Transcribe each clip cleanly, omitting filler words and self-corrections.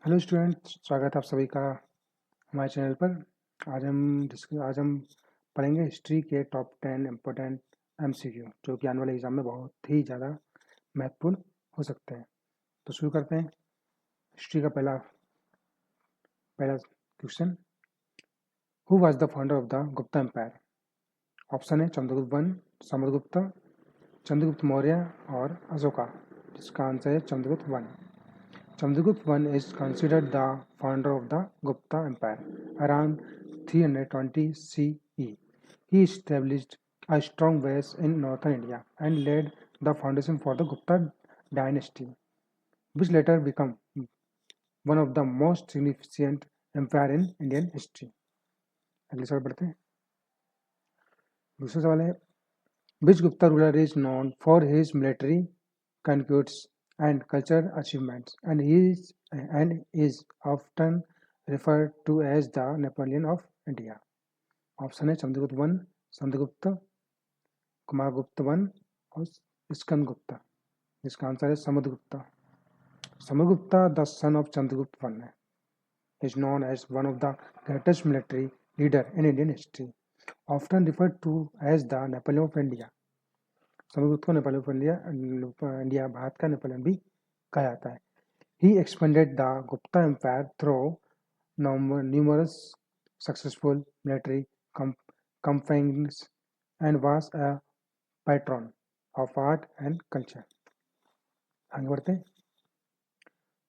Hello student, स्वागत है आप सभी का हमारे चैनल पर। आज हम पढ़ेंगे हिस्ट्री के टॉप 10 इम्पोर्टेंट एमसीक्यू जो कि आने वाले एग्जाम में बहुत ही ज़्यादा महत्वपूर्ण हो सकते हैं। तो शुरू करते हैं। हिस्ट्री का पहला पहला question, who was the founder of the Gupta empire? Option है चंद्रगुप्त वन, समुद्रगुप्त, चंद्रगुप्त मौर्य और अशोका। जिसका आंसर है Chandragupta one. Chandragupta I is considered the founder of the Gupta Empire around 320 CE. He established a strong base in northern India and laid the foundation for the Gupta dynasty, which later became one of the most significant empire in Indian history. अगले सवाल बढ़ते हैं। दूसरा सवाल है, which Gupta ruler is known for his military conquests and cultural achievements, and is often referred to as the Napoleon of India? Option है Chandragupta one, Chandragupta, Kumaragupta one और स्कंदगुप्ता। जिसका आंसर है Samudragupta. Samudragupta, the son of Chandragupta one, is known as one of the greatest military leader in Indian history, often referred to as the Napoleon of India. Samudragupta को Napoleon of India, Bharat का Napoleon भी कहा जाता है। He expanded the Gupta Empire through numerous successful military campaigns and was a patron of art and culture. आगे बढ़ते हैं।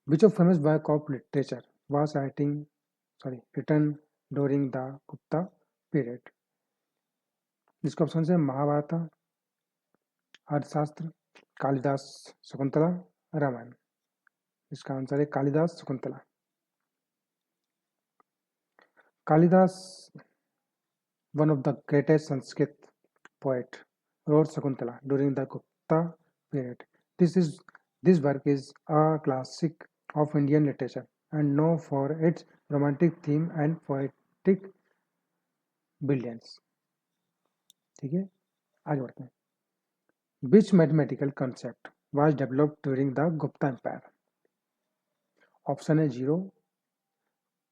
Which of famous work of literature was written during the Gupta period? जिसका option है महाभारत, अर्थशास्त्र, कालिदास शकुंतला, रामायण। इसका answer है Kalidas Shakuntala. Kalidas, one of the greatest Sanskrit poet, wrote Shakuntala during the Gupta period. This work is a classic of Indian literature and known for its romantic theme and poetic brilliance. ठीक है, आगे बढ़ते हैं। Which mathematical concept was developed during the Gupta Empire? Option है zero,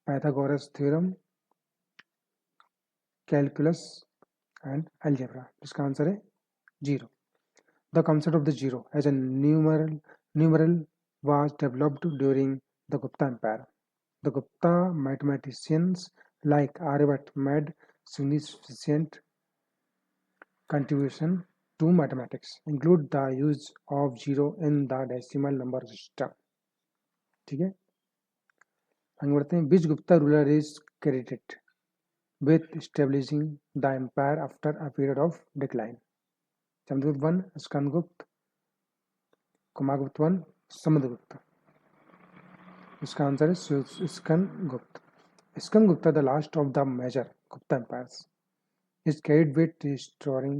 Pythagoras theorem, calculus and algebra. इसका answer है zero. The concept of the zero as a numeral was developed during the Gupta Empire. The Gupta mathematicians like Aryabhatta made significant contribution to mathematics, include the use of zero in the decimal number system. ठीक है, आगे बढ़ते हैं। Which Gupta ruler is credited with establishing the empire after a period of decline? Chandragupta one, Skandagupta, Kumaragupta one, Samudragupta. इसका answer है Skandagupta. Skandgupta, the last of the major Gupta empires, is carried with restoring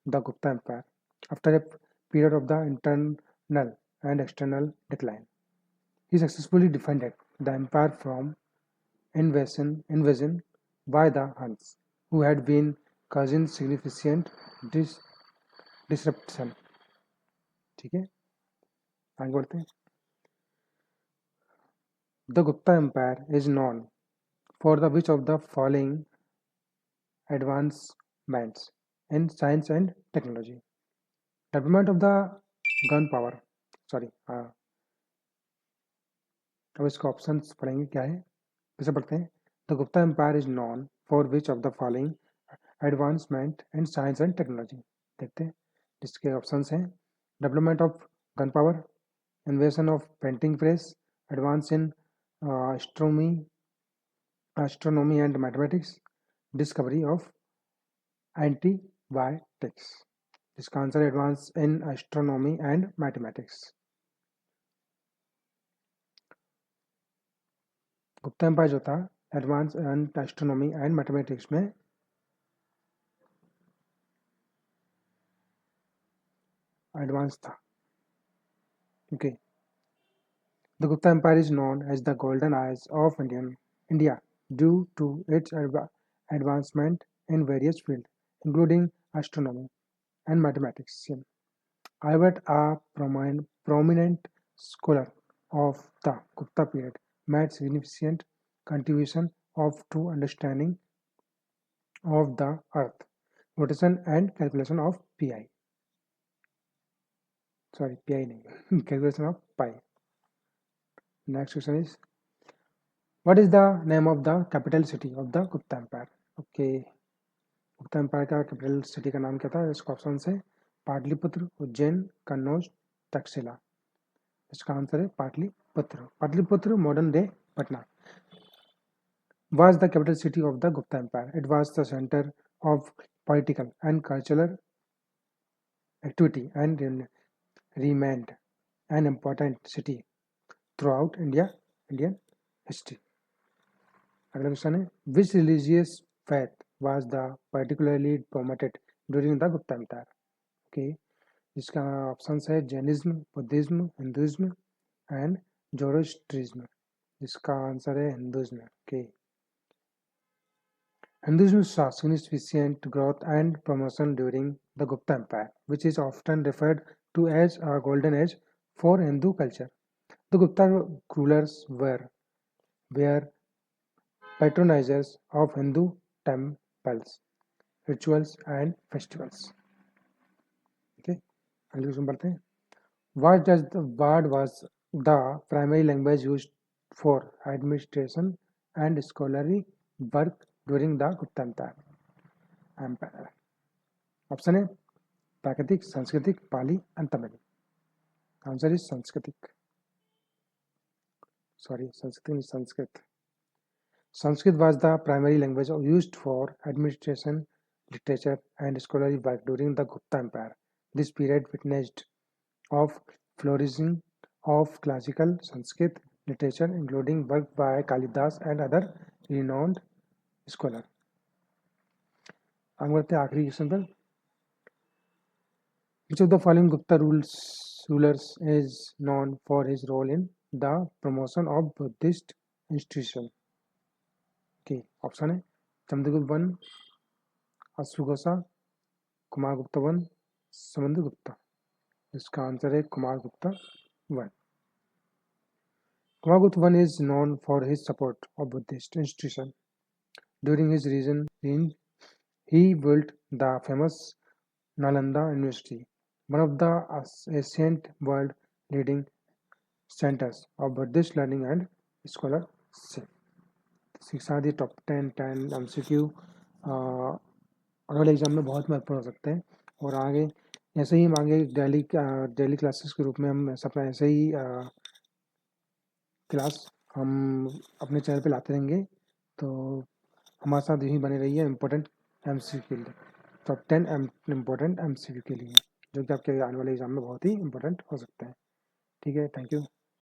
the Gupta Empire after a period of the internal and external decline. He successfully defended the empire from invasion by the Huns, who had been causing significant disruption. ठीक है, आगे बढ़ते हैं। The Gupta Empire is known for the which of the following advancements in science and technology? Development of the gun power, अब इसका options पढ़ेंगे क्या है, कैसे पढ़ते हैं। The Gupta empire is known for which of the following advancement in science and technology? देखते हैं जिसके ऑप्शंस हैं। Development of gunpowder, invention of printing press, advance in astronomy and mathematics, discovery of antibiotics. जिसका answer advance in astronomy and mathematics. Gupta empire जो था advance in astronomy and mathematics में advance था। Okay, the Gupta empire is known as the golden ages of India due to its advancement in various fields, including astronomy and mathematics. Albert, a prominent scholar of the Gupta period, made significant contribution of to understanding of the earth rotation and calculation of pi. Sorry, pi nahi calculation of pi. Next question is, what is the name of the capital city of the Gupta Empire? Okay, Gupta empire का capital city का नाम क्या था? इसका option है पाटलिपुत्र, उज्जैन, कन्नौज, तक्षशिला। इसका answer है Pataliputra. Pataliputra modern day Patna was the capital city of the Gupta Empire. It was the center of political and cultural activity and remained an important city throughout Indian history. अगला question है, which religious faith was the particularly promoted during the Gupta Empire? Okay, इसका option है Jainism, Buddhism, Hinduism and जोरोस्ट्रिज्म। इसका answer है Hinduism. Okay. Hinduism saw significant growth and promotion during the Gupta Empire, which is often referred to as a golden age for Hindu culture. The Gupta rulers were patronizers of Hindu temples, rituals, and festivals. Okay, अगले question पढ़ते हैं। What was the primary language used for administration and scholarly work during the Gupta Empire? Option है प्राकृतिक, सांस्कृतिक, पाली and Tamil. Answer is सांस्कृतिक। Sorry, Sanskrit. Sanskrit was the primary language used for administration, literature, and scholarly work during the Gupta Empire. This period witnessed of flourishing of classical Sanskrit literature, including work by Kalidas and other renowned scholars. आगे बढ़ते हैं आखिरी question पर। Which of the following Gupta rulers is known for his role in the promotion of Buddhist institution? Okay, option है Chandragupta one, अश्वघोषा, Kumar Gupta one, Samudragupta. इसका answer है Kumar Gupta one. Kumar Gupta one is known for his support of Buddhist institution. During his reign, he built the famous Nalanda University, one of the ancient world leading centers of Buddhist learning and scholarship. शिक्षा दी top 10 MCQ अगले exam में बहुत महत्वपूर्ण हो सकते हैं। और आगे ऐसे ही हम आगे डेली क्लासेस के रूप में हम ऐसे ही क्लास हम अपने चैनल पे लाते रहेंगे। तो हमारे साथ यही बने रहिए इम्पोर्टेंट MCQ के लिए, टॉप 10 इम्पोर्टेंट MCQ के लिए, जो कि आपके आने वाले एग्जाम में बहुत ही इम्पोर्टेंट हो सकते हैं। ठीक है, थैंक यू।